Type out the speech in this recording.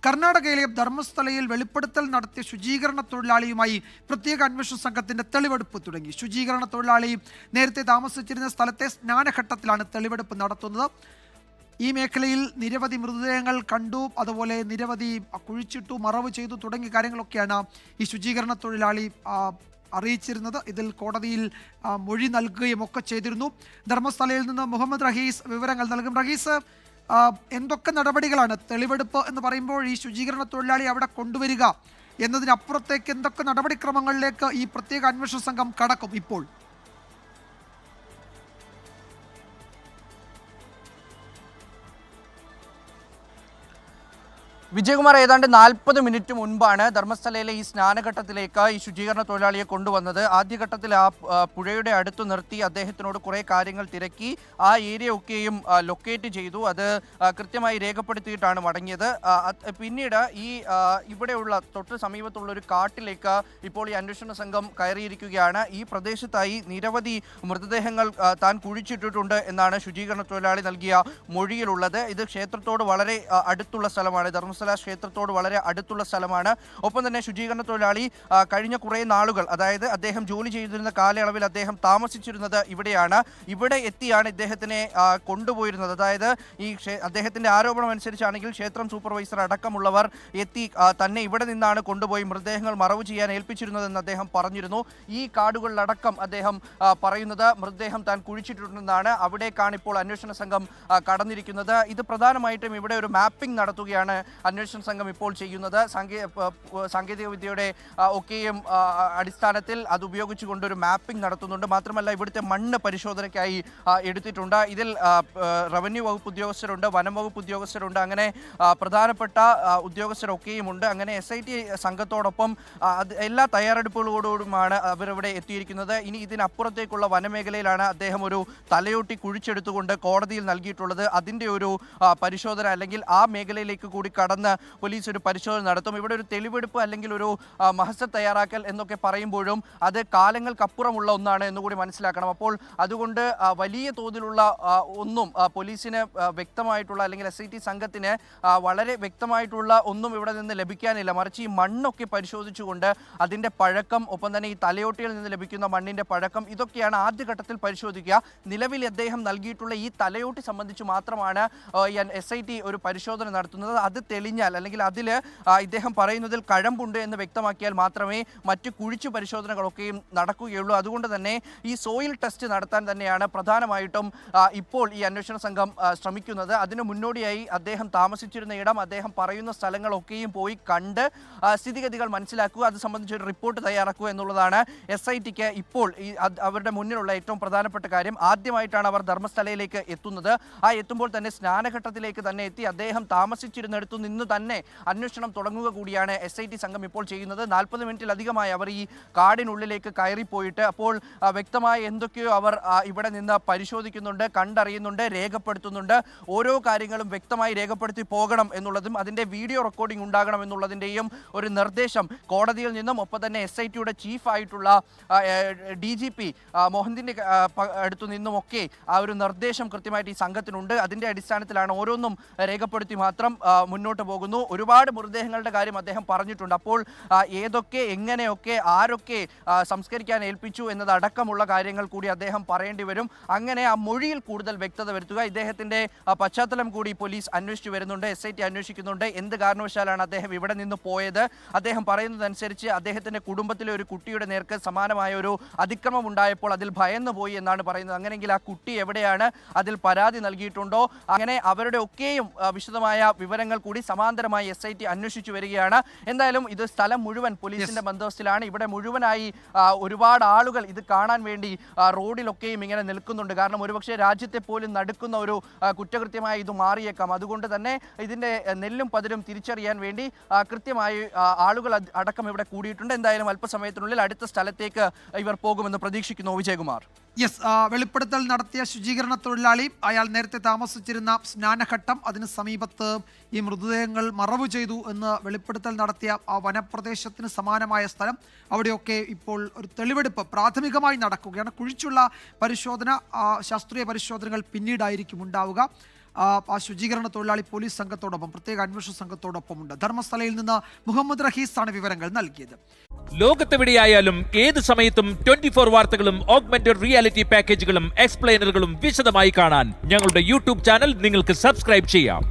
കർണാടകയിലെ ധർമ്മസ്ഥലയിൽ വെളിപ്പെടുത്തൽ നടത്തിയ ശുചീകരണ തൊഴിലാളിയുമായി പ്രത്യേക അന്വേഷണ സംഘത്തിന്റെ തെളിവെടുപ്പ് തുടങ്ങി. ശുചീകരണ തൊഴിലാളി നേരത്തെ താമസിച്ചിരുന്ന സ്ഥലത്തെ സ്നാനഘട്ടത്തിലാണ് തെളിവെടുപ്പ് നടത്തുന്നത്. ഈ മേഖലയിൽ നിരവധി മൃതദേഹങ്ങൾ കണ്ടു, അതുപോലെ നിരവധി കുഴിച്ചിട്ടു, മറവ് ചെയ്തു തുടങ്ങിയ കാര്യങ്ങളൊക്കെയാണ് ഈ ശുചീകരണ തൊഴിലാളി അറിയിച്ചിരുന്നത്. ഇതിൽ കോടതിയിൽ മൊഴി നൽകുകയും ഒക്കെ ചെയ്തിരുന്നു. ധർമ്മസ്ഥലയിൽ നിന്ന് മുഹമ്മദ് റഹീസ് വിവരങ്ങൾ നൽകും. റഹീസ്, എന്തൊക്കെ നടപടികളാണ്? തെളിവെടുപ്പ് എന്ന് പറയുമ്പോൾ ഈ ശുചീകരണ തൊഴിലാളി അവിടെ കൊണ്ടുവരിക എന്നതിനപ്പുറത്തേക്ക് എന്തൊക്കെ നടപടിക്രമങ്ങളിലേക്ക് ഈ പ്രത്യേക അന്വേഷണ സംഘം കടക്കും ഇപ്പോൾ? വിജയകുമാർ, ഏതാണ്ട് 40 മിനിറ്റ് മുൻപാണ് ധർമ്മസ്ഥലയിലെ ഈ സ്നാനഘട്ടത്തിലേക്ക് ഈ ശുചീകരണ തൊഴിലാളിയെ കൊണ്ടുവന്നത്. ആദ്യഘട്ടത്തിൽ ആ പുഴയുടെ അടുത്ത് നിർത്തി അദ്ദേഹത്തിനോട് കുറേ കാര്യങ്ങൾ തിരക്കി. ആ ഏരിയ ഒക്കെയും ലൊക്കേറ്റ് ചെയ്തു. അത് കൃത്യമായി രേഖപ്പെടുത്തിയിട്ടാണ് മടങ്ങിയത്. പിന്നീട് ഈ ഇവിടെയുള്ള തൊട്ട് സമീപത്തുള്ള ഒരു കാട്ടിലേക്ക് ഇപ്പോൾ ഈ അന്വേഷണ സംഘം കയറിയിരിക്കുകയാണ്. ഈ പ്രദേശത്തായി നിരവധി മൃതദേഹങ്ങൾ താൻ കുഴിച്ചിട്ടിട്ടുണ്ട് എന്നാണ് ശുചീകരണ തൊഴിലാളി നൽകിയ മൊഴിയിലുള്ളത്. ഇത് ക്ഷേത്രത്തോട് വളരെ അടുത്തുള്ള സ്ഥലമാണ്. ധർമ്മസ്ഥല ക്ഷേത്രത്തോട് വളരെ അടുത്തുള്ള സ്ഥലമാണ്. ഒപ്പം തന്നെ ശുചീകരണ തൊഴിലാളി കഴിഞ്ഞ കുറേ നാളുകൾ, അതായത് അദ്ദേഹം ജോലി ചെയ്തിരുന്ന കാലയളവിൽ അദ്ദേഹം താമസിച്ചിരുന്നത് ഇവിടെയാണ്. ഇവിടെ എത്തിയാണ് ഇദ്ദേഹത്തിനെ കൊണ്ടുപോയിരുന്നത്. അതായത് ഈ അദ്ദേഹത്തിന്റെ ആരോപണം അനുസരിച്ചാണെങ്കിൽ ക്ഷേത്രം സൂപ്പർവൈസർ അടക്കമുള്ളവർ എത്തി തന്നെ ഇവിടെ നിന്നാണ് കൊണ്ടുപോയി മൃതദേഹങ്ങൾ മറവ് ചെയ്യാൻ ഏൽപ്പിച്ചിരുന്നതെന്ന് അദ്ദേഹം പറഞ്ഞിരുന്നു. ഈ കാടുകളിലടക്കം അദ്ദേഹം പറയുന്നത് മൃതദേഹം താൻ കുഴിച്ചിട്ടുണ്ടെന്നാണ്. അവിടേക്കാണ് ഇപ്പോൾ അന്വേഷണ സംഘം കടന്നിരിക്കുന്നത്. ഇത് പ്രധാനമായിട്ടും ഇവിടെ ഒരു മാപ്പിംഗ് നടത്തുകയാണ് അന്വേഷണ സംഘം ഇപ്പോൾ ചെയ്യുന്നത്. സാങ്കേതിക വിദ്യയുടെ ഒക്കെയും അടിസ്ഥാനത്തിൽ അത് ഉപയോഗിച്ചുകൊണ്ടൊരു മാപ്പിംഗ് നടത്തുന്നുണ്ട്. മാത്രമല്ല ഇവിടുത്തെ മണ്ണ് പരിശോധനയ്ക്കായി എടുത്തിട്ടുണ്ട്. ഇതിൽ റവന്യൂ വകുപ്പ് ഉദ്യോഗസ്ഥരുണ്ട്, വനം വകുപ്പ് ഉദ്യോഗസ്ഥരുണ്ട്, അങ്ങനെ പ്രധാനപ്പെട്ട ഉദ്യോഗസ്ഥരൊക്കെയും ഉണ്ട്. അങ്ങനെ SIT സംഘത്തോടൊപ്പം എല്ലാ തയ്യാറെടുപ്പുകളോടുമാണ് അവരിവിടെ എത്തിയിരിക്കുന്നത്. ഇനി ഇതിനപ്പുറത്തേക്കുള്ള വനമേഖലയിലാണ് അദ്ദേഹം ഒരു തലയോട്ടി കുഴിച്ചെടുത്തുകൊണ്ട് കോടതിയിൽ നൽകിയിട്ടുള്ളത്. അതിൻ്റെ ഒരു പരിശോധന, അല്ലെങ്കിൽ ആ മേഖലയിലേക്ക് കൂടി കടന്ന് പോലീസ് ഒരു പരിശോധന നടത്തും. ഇവിടെ ഒരു തെളിവെടുപ്പ് അല്ലെങ്കിൽ ഒരു മഹസർ തയ്യാറാക്കൽ എന്നൊക്കെ പറയുമ്പോഴും അത് കാലങ്ങൾക്കപ്പുറമുള്ള ഒന്നാണ് എന്നുകൂടി മനസ്സിലാക്കണം. അപ്പോൾ അതുകൊണ്ട് വലിയ തോതിലുള്ള ഒന്നും പോലീസിന് വ്യക്തമായിട്ടുള്ള, അല്ലെങ്കിൽ SIT സംഘത്തിന് വളരെ വ്യക്തമായിട്ടുള്ള ഒന്നും ഇവിടെ നിന്ന് ലഭിക്കാനില്ല. മറിച്ച് ഈ മണ്ണൊക്കെ പരിശോധിച്ചുകൊണ്ട് അതിൻ്റെ പഴക്കം, ഒപ്പം തന്നെ ഈ തലയോട്ടിയിൽ നിന്ന് ലഭിക്കുന്ന മണ്ണിൻ്റെ പഴക്കം, ഇതൊക്കെയാണ് ആദ്യഘട്ടത്തിൽ പരിശോധിക്കുക. നിലവിൽ അദ്ദേഹം നൽകിയിട്ടുള്ള ഈ തലയോട്ടി സംബന്ധിച്ച് മാത്രമാണ് SIT ഒരു പരിശോധന നടത്തുന്നത്. അത് തെളിഞ്ഞാൽ, അല്ലെങ്കിൽ അതിൽ ഇദ്ദേഹം പറയുന്നതിൽ കഴമ്പുണ്ട് എന്ന് വ്യക്തമാക്കിയാൽ മാത്രമേ മറ്റ് കുഴിച്ചു പരിശോധനകളൊക്കെയും നടക്കുകയുള്ളൂ. അതുകൊണ്ട് തന്നെ ഈ സോയിൽ ടെസ്റ്റ് നടത്താൻ തന്നെയാണ് പ്രധാനമായിട്ടും ഇപ്പോൾ ഈ അന്വേഷണ സംഘം ശ്രമിക്കുന്നത്. അതിനു മുന്നോടിയായി അദ്ദേഹം താമസിച്ചിരുന്ന ഇടം, അദ്ദേഹം പറയുന്ന സ്ഥലങ്ങളൊക്കെയും പോയി കണ്ട് സ്ഥിതിഗതികൾ മനസ്സിലാക്കുക, അത് സംബന്ധിച്ചൊരു റിപ്പോർട്ട് തയ്യാറാക്കുക എന്നുള്ളതാണ് SITക്ക് ഇപ്പോൾ അവരുടെ മുന്നിലുള്ള ഏറ്റവും പ്രധാനപ്പെട്ട കാര്യം. ആദ്യമായിട്ടാണ് അവർ ധർമ്മസ്ഥലയിലേക്ക് എത്തുന്നത്. എത്തുമ്പോൾ തന്നെ സ്നാനഘട്ടത്തിലേക്ക് തന്നെ എത്തി അദ്ദേഹം താമസിച്ചിരുന്നിടത്തു നിന്ന് തന്നെ അന്വേഷണം തുടങ്ങുക കൂടിയാണ് SIT സംഘം ഇപ്പോൾ ചെയ്യുന്നത്. 40 മിനിറ്റിലധികമായി അവർ ഈ കാടിനുള്ളിലേക്ക് കയറിപ്പോയിട്ട് അപ്പോൾ വ്യക്തമായ എന്തൊക്കെയോ അവർ ഇവിടെ നിന്ന് പരിശോധിക്കുന്നുണ്ട്, കണ്ടറിയുന്നുണ്ട്, രേഖപ്പെടുത്തുന്നുണ്ട്. ഓരോ കാര്യങ്ങളും വ്യക്തമായി രേഖപ്പെടുത്തി പോകണം എന്നുള്ളതും അതിൻ്റെ വീഡിയോ റെക്കോർഡിംഗ് ഉണ്ടാകണം എന്നുള്ളതിൻ്റെയും ഒരു നിർദ്ദേശം കോടതിയിൽ നിന്നും, ഒപ്പം തന്നെ SITയുടെ ചീഫായിട്ടുള്ള DGP മോഹന്തിൻ്റെ അടുത്തു നിന്നുമൊക്കെ ആ ഒരു നിർദ്ദേശം കൃത്യമായിട്ട് ഈ സംഘത്തിനുണ്ട്. അതിൻ്റെ അടിസ്ഥാനത്തിലാണ് ഓരോന്നും രേഖപ്പെടുത്തി മാത്രം മുന്നോട്ട് പോകുന്നു. ഒരുപാട് മൃതദേഹങ്ങളുടെ കാര്യം അദ്ദേഹം പറഞ്ഞിട്ടുണ്ട്. അപ്പോൾ ഏതൊക്കെ, എങ്ങനെയൊക്കെ, ആരൊക്കെ സംസ്കരിക്കാൻ ഏൽപ്പിച്ചു എന്നതടക്കമുള്ള കാര്യങ്ങൾ കൂടി അദ്ദേഹം പറയേണ്ടി വരും. അങ്ങനെ ആ മൊഴിയിൽ കൂടുതൽ വ്യക്തത വരുത്തുക. ഇദ്ദേഹത്തിൻ്റെ പശ്ചാത്തലം കൂടി പോലീസ് അന്വേഷിച്ചു വരുന്നുണ്ട്, SIT അന്വേഷിക്കുന്നുണ്ട്. എന്ത് കാരണവശാലാണ് അദ്ദേഹം ഇവിടെ നിന്ന് പോയത്? അദ്ദേഹം പറയുന്നതനുസരിച്ച് അദ്ദേഹത്തിൻ്റെ കുടുംബത്തിലെ ഒരു കുട്ടിയുടെ നേർക്ക് സമാനമായ ഒരു അതിക്രമം ഉണ്ടായപ്പോൾ അതിൽ ഭയന്നു പോയി എന്നാണ് പറയുന്നത്. അങ്ങനെയെങ്കിൽ ആ കുട്ടി എവിടെയാണ്? അതിൽ പരാതി നൽകിയിട്ടുണ്ടോ? അങ്ങനെ അവരുടെ ഒക്കെയും വിശദമായ വിവരങ്ങൾ കൂടി സമാന്തരമായി SIT അന്വേഷിച്ചു വരികയാണ്. എന്തായാലും ഇത് സ്ഥലം മുഴുവൻ പോലീസിന്റെ ബന്ദോബസ്തിലാണ്. ഇവിടെ മുഴുവനായി ഒരുപാട് ആളുകൾ ഇത് കാണാൻ വേണ്ടി റോഡിലൊക്കെയും ഇങ്ങനെ നിൽക്കുന്നുണ്ട്. കാരണം ഒരുപക്ഷെ രാജ്യത്തെ പോലും നടുക്കുന്ന ഒരു കുറ്റകൃത്യമായി ഇത് മാറിയേക്കാം. അതുകൊണ്ട് തന്നെ ഇതിന്റെ നെല്ലും പതിരും തിരിച്ചറിയാൻ വേണ്ടി കൃത്യമായി ആളുകൾ അടക്കം ഇവിടെ കൂടിയിട്ടുണ്ട്. എന്തായാലും അല്പസമയത്തിനുള്ളിൽ അടുത്ത സ്ഥലത്തേക്ക് ഇവർ പോകുമെന്ന് പ്രതീക്ഷിക്കുന്നു. വിജയകുമാർ. യെസ്, വെളിപ്പെടുത്തൽ നടത്തിയ ശുചീകരണ തൊഴിലാളി, അയാൾ നേരത്തെ താമസിച്ചിരുന്ന സ്നാനഘട്ടം, അതിന് സമീപത്ത് ഈ മൃതദേഹങ്ങൾ മറവ് ചെയ്തു എന്ന് വെളിപ്പെടുത്തൽ നടത്തിയ ആ വനപ്രദേശത്തിന് സമാനമായ സ്ഥലം, അവിടെയൊക്കെ ഇപ്പോൾ ഒരു തെളിവെടുപ്പ് പ്രാഥമികമായി നടക്കുകയാണ്. കുഴിച്ചുള്ള പരിശോധന, ശാസ്ത്രീയ പരിശോധനകൾ പിന്നീടായിരിക്കും ഉണ്ടാവുക. ആ ശുചീകരണ തൊഴിലാളി പോലീസ് സംഘത്തോടൊപ്പം പ്രത്യേക അന്വേഷണ സംഘത്തോടൊപ്പമുണ്ട്. ധർമ്മസ്ഥലയിൽ നിന്ന് മുഹമ്മദ് റഹീസാണ് വിവരങ്ങൾ നൽകിയത്. ലോകത്തെവിടെയായാലും ഏത് സമയത്തും 24 വാർത്തകളും ഓഗ്മെന്റഡ് റിയാലിറ്റി പാക്കേജുകളും എക്സ്പ്ലെയിനറുകളും വിശദമായി കാണാൻ ഞങ്ങളുടെ യൂട്യൂബ് ചാനൽ നിങ്ങൾക്ക് സബ്സ്ക്രൈബ് ചെയ്യാം.